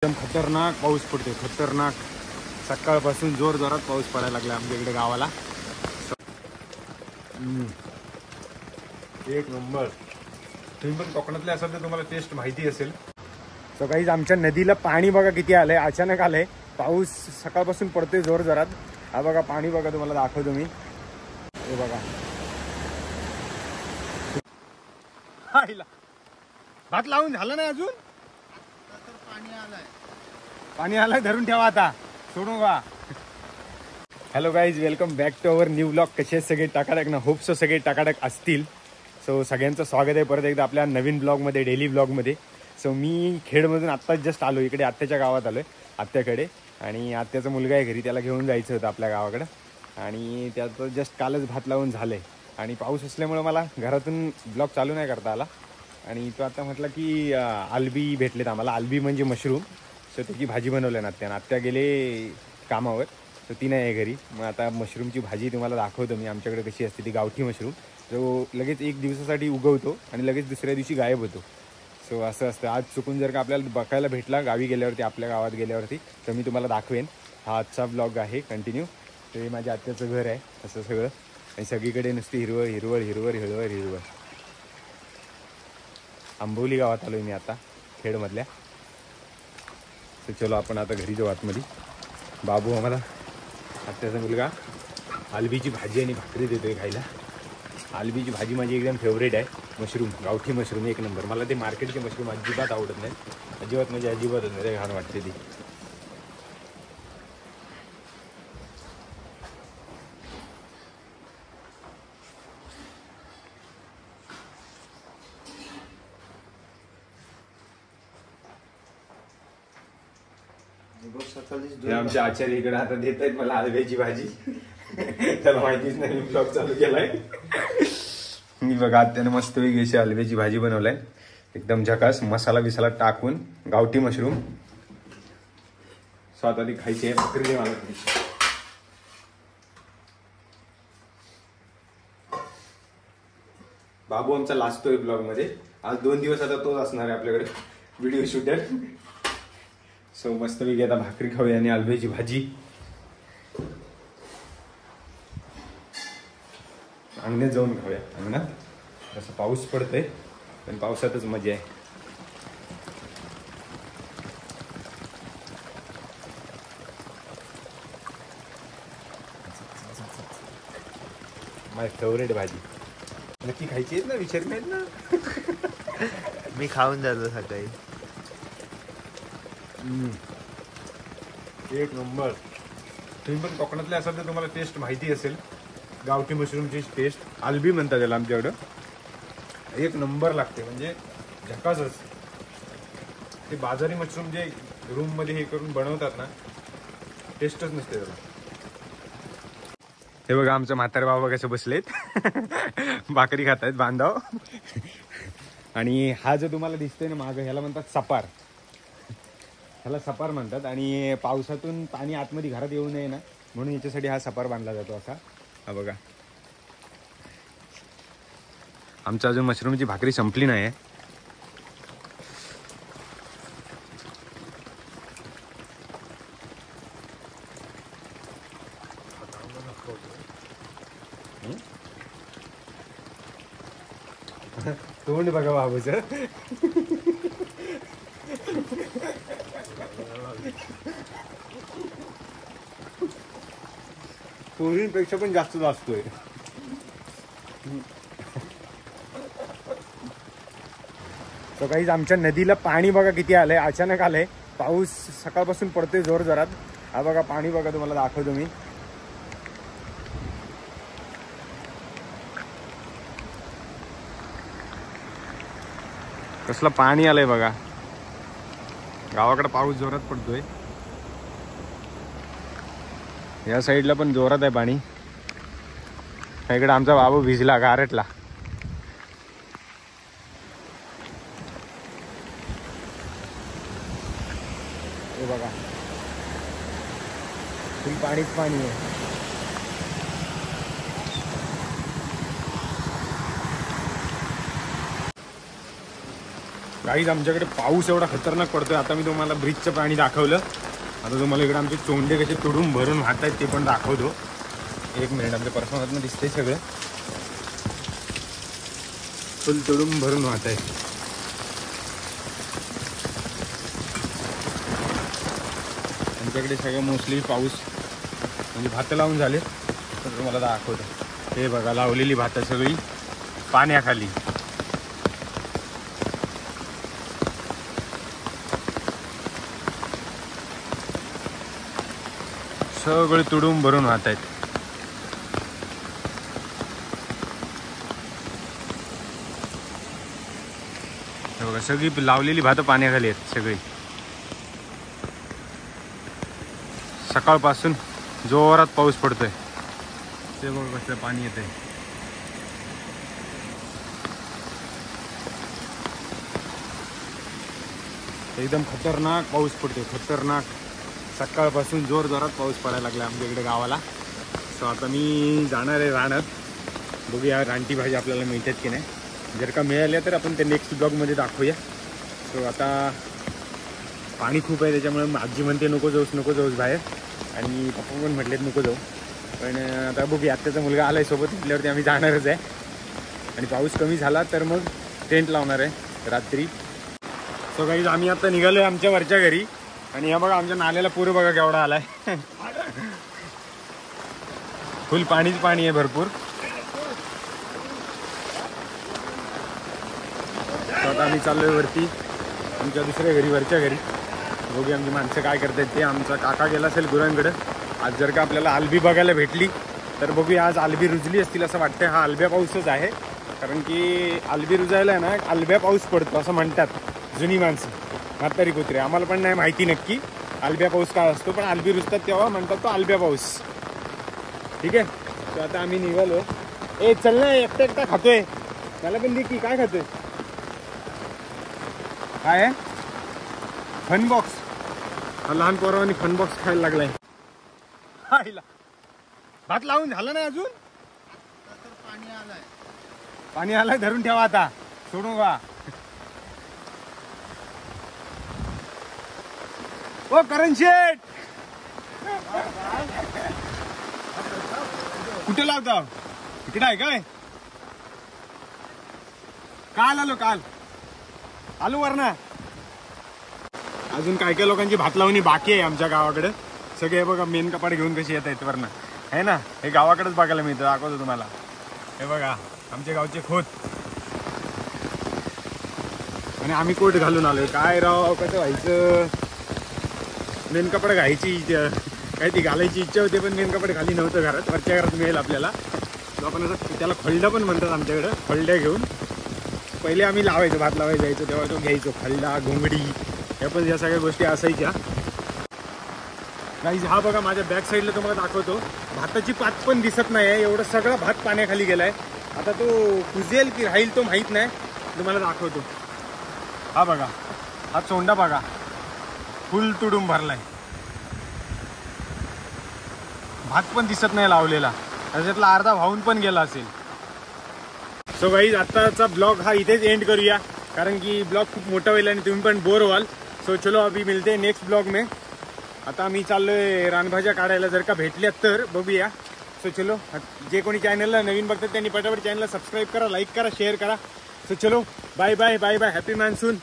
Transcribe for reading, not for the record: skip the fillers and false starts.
एकदम खतरनाक पाऊस पडतोय, खतरनाक. सकाळपासून जोर जोरात पाऊस पडायला लागला आमच्या इकडे गावाला. एक नंबर. तुम्ही पण कोकणातले असाल तर तुम्हाला टेस्ट माहिती असेल. सो गाईज आमच्या नदीला पाणी बघा किती आलंय, अचानक आलंय. पाऊस सकाळपासून पडतोय जोर जोरात. हा बघा पाणी बघा, तुम्हाला दाखवतो मी. हे बघा भात लावून झालं नाही अजून. पाणी आलंय, धरून ठेवा आता, सोडू का. Hello guys, welcome back to our new blog. कसे सगळे टाकाटक ना, होप सो सगळे टाकाटक असतील. सो सगळ्यांचं स्वागत आहे परत एकदा आपल्या नवीन ब्लॉगमध्ये, डेली ब्लॉगमध्ये. सो मी खेडमधून आत्ताच जस्ट आलो इकडे, आत्याच्या गावात आलो आहे, आत्याकडे. आणि आत्याचा मुलगा आहे घरी, त्याला घेऊन जायचं होतं आपल्या गावाकडं. आणि त्याचं जस्ट कालच भात लावून झालं आहे. आणि पाऊस असल्यामुळं मला घरातून ब्लॉग चालू नाही करता आला. आणि तो आता म्हटलं की आलबी भेटलेत आम्हाला. आलबी म्हणजे मशरूम. सो त्याची भाजी बनवली ना आत्यानं. आत्या गेले कामावर, तर ती नाही आहे घरी. मग आता मशरूमची भाजी तुम्हाला दाखवतो मी. आमच्याकडे कशी असते ती गावठी मशरूम, जो लगेच एक दिवसासाठी उगवतो आणि लगेच दुसऱ्या दिवशी गायब होतो. सो असं असतं. आज चुकून जर का आपल्याला बघायला भेटला गावी गेल्यावरती, आपल्या गावात गेल्यावरती, तर मी तुम्हाला दाखवेन. हा आजचा ब्लॉग आहे कंटिन्यू. ते माझ्या आत्याचं घर आहे असं सगळं. आणि सगळीकडे नुसती हिरवळ हिरवळ हिरवळ हिरवळ हिरवळ. आंबोली गावात आलो आहे मी आता, खेडमधल्या. तर चलो आपण आता घरी जाऊ आतमध्ये. बाबू आम्हाला, आत्याचा मुलगा, आलबीची भाजी आणि भाकरी देतोय खायला. आलबीची भाजी माझी एकदम फेवरेट आहे. मशरूम, गावठी मशरूम एक नंबर. मला ते मार्केटचे मशरूम अजिबात आवडत नाही, अजिबात म्हणजे अजिबातच नाही, घाण वाटते ती. आमच्या आचार्य इकडे आता देत आहेत मला आलब्याची भाजी. त्याला माहितीच नाही ब्लॉग चालू केलाय. मी बघा त्याने मस्त वेगळी अशी आलब्याची भाजी बनवलाय, एकदम झकास. मसाला बिसाला टाकून गावठी मशरूम. स्वतः ती खायची आहे. भाकरी दे मला. बाबू आमचा लाजतोय ब्लॉग मध्ये. आज 2 दिवस आता तोच असणार आहे आपल्याकडे व्हिडिओ शूटर. सो मस्त वेगळी आता भाकरी खाऊया आणि आलब्याची भाजी. अंगणात जाऊन खाऊया. अंगणात तसं पाऊस पडतोय, पण पावसातच मजा आहे. माझी फेवरेट भाजी. नक्की खायची आहेत ना, विचार नाहीत ना. मी खाऊन जातो सकाळी. एक नंबर. तुम्ही पण कोकणातले असाल तर तुम्हाला टेस्ट माहिती असेल. गावठी मशरूमची टेस्ट, आलबी म्हणतात त्याला आमच्याकडं. एक नंबर लागते, म्हणजे झकासच. ते बाजारी मशरूम जे रूममध्ये हे करून बनवतात ना, टेस्टच नसते त्याला. हे बघा आमचं म्हातारे बाबा कसं बसलेत. भाकरी खात आहेत बांधाव. आणि हा जो तुम्हाला दिसतोय ना मागं, ह्याला म्हणतात सपार. ह्याला सपार म्हणतात. आणि पावसातून पाणी आतमध्ये घरात येऊ नये ना, म्हणून याच्यासाठी हा सपार बांधला जातो असा. हा बघा, आमच्या अजून मशरूमची भाकरी संपली नाही आहे. तोंड बघा बाबूचं. पोरींपेक्षा पण जास्त असतोय. तर काहीच आमच्या नदीला पाणी बघा किती आलंय, अचानक आलंय. पाऊस सकाळपासून पडतोय जोर जोरात. हा बघा पाणी बघा, तुम्हाला दाखवतो मी. कसलं पाणी आलंय बघा. गावाकडे पाऊस जोरात पडतोय. या साईडला पण जोरात आहे पाणी. इकडे आमचा बाबू भिजला, गारटला. हे बघा, फुल पाणीच पाणी आहे. काहीच आमच्याकडे पाऊस एवढा खतरनाक पडतोय. आता मी तुम्हाला ब्रिजचं पाणी दाखवलं. आता तुम्हाला इकडे आमचे चोंडे कसे तुडून भरून वाहत आहेत ते पण दाखवतो. एक मिनिट. आमच्या पर्सनल दिसतंय सगळं फुल तुडून भरून वाहत आहे. आमच्याकडे सगळं मोस्टली पाऊस म्हणजे भात लावून झाले. तर तुम्हाला दाखवतो. हे बघा लावलेली भातं सगळी पाण्याखाली. सगळे तुडून भरून वाहत आहेत. हे बघा सगळी लावलेली भातं पाण्याखाली आहेत सगळी. सकाळपासून जोरात पाऊस पडतोय. ते बघा कसं पाणी येतंय. एकदम खतरनाक पाऊस पडतोय. खतरनाक सकाळपासून जोरात पाऊस पडायला लागला आमच्या इकडे गावाला. सो आता मी जाणार आहे रानात. बघूया रानटी भाजी आपल्याला मिळतात की नाही. जर का मिळाल्या तर आपण ते नेक्स्ट ब्लॉगमध्ये दाखवूया. सो आता पाणी खूप आहे त्याच्यामुळे आजी म्हणते नको जाऊस बाहेर. आणि पप्पा पण म्हटलेत नको जाऊ. पण आता बघूया. आत्याचा मुलगा आलाय सोबत म्हटल्यावरती आम्ही जाणारच आहे. आणि पाऊस कमी झाला तर मग टेंट लावणार आहे रात्री. सो गाईज आम्ही आता निघालोय आमच्या वरच्या घरी. आणि ह्या बघा आमच्या नाल्याला पूर बघा केवढा आलाय. फुल पाणीच पाणी आहे भरपूर. आता आम्ही चाललोय वरती आमच्या दुसऱ्या घरी वरच्या घरी. बघूया आमची माणसं काय करतात ते. आमचा काका गेला असेल गुरांकडे. आज जर का आपल्याला आलबी बघायला भेटली तर बघूया. आज आलबी रुजली असतील असं वाटतंय. हा आलब्या पाऊसच आहे. कारण की आलबी रुजायला आहे ना आलब्या पाऊस पडतो असं म्हणतात जुनी माणसं म्हातारी कुत्रे. आम्हाला पण नाही माहिती नक्की आलब्या पाऊस काय असतो. पण आलबी रुजतात तेव्हा म्हणतात तो आलब्या पाऊस. ठीक आहे. तर आता आम्ही निघालो. ए चल ना एकटा खातोय. मला पण दे की. काय खातोय. काय आहे फन बॉक्स. लहान पोरावानी फन बॉक्स खायला लागलाय. भात लावून झालं नाही अजून. पाणी आलाय धरून ठेवा आता. सोडू का. ओ करण शेठ कुठे लावता. इकडे आहे काय. काल आलो वरना. अजून काय लोकांची भात लावणी बाकी आहे आमच्या गावाकडे. सगळे बघा मेन कपाट घेऊन कशी येत आहेत वरना आहे ना. हे गावाकडेच बघायला मिळतं. दाखवतो तुम्हाला. हे बघा आमच्या गावचे खोत. आणि आम्ही कोट घालून आलोय. काय राव कसं व्हायचं. मेन कपडे घालायची काय ती घालायची इच्छा होती. पण मेन कपडे घाली नव्हतं घरात. वरच्या घरात मिळेल आपल्याला. आपण असं त्याला खलडा पण म्हणतात आमच्याकडं. खलड्या घेऊन पहिले आम्ही लावायचो. भात लावायला जायचो तेव्हा तो घ्यायचो. खलडा घोंगडी या पण या सगळ्या गोष्टी असायच्या. गाईज हा बघा माझ्या बॅक साईडला तुम्हाला दाखवतो. भाताची पात पण दिसत नाही आहे. एवढं सगळं भात पाण्याखाली गेलाय. आता तो कुजेल की राहील तो माहीत नाही. तुम्हाला दाखवतो. हा बघा हा चोंडा बघा फुल तुडून भरलाय. भात पण दिसत नाही लावलेला. त्याच्यातला अर्धा वाहून पण गेला असेल. सो गाईज आत्ताचा ब्लॉग हा इथेच एंड करूया. कारण की ब्लॉग खूप मोठा होईल आणि तुम्ही पण बोर व्हाल. सो चलो अभी मिलते नेक्स्ट ब्लॉग में. आता मी चाललोय रानभाज्या काढायला. जर का भेटल्या तर बघूया. सो चलो जे कोणी चॅनलला नवीन बघतात त्यांनी पटापट चॅनलला सबस्क्राईब करा, लाईक करा, शेअर करा. सो चलो bye bye bye bye. Happy monsoon.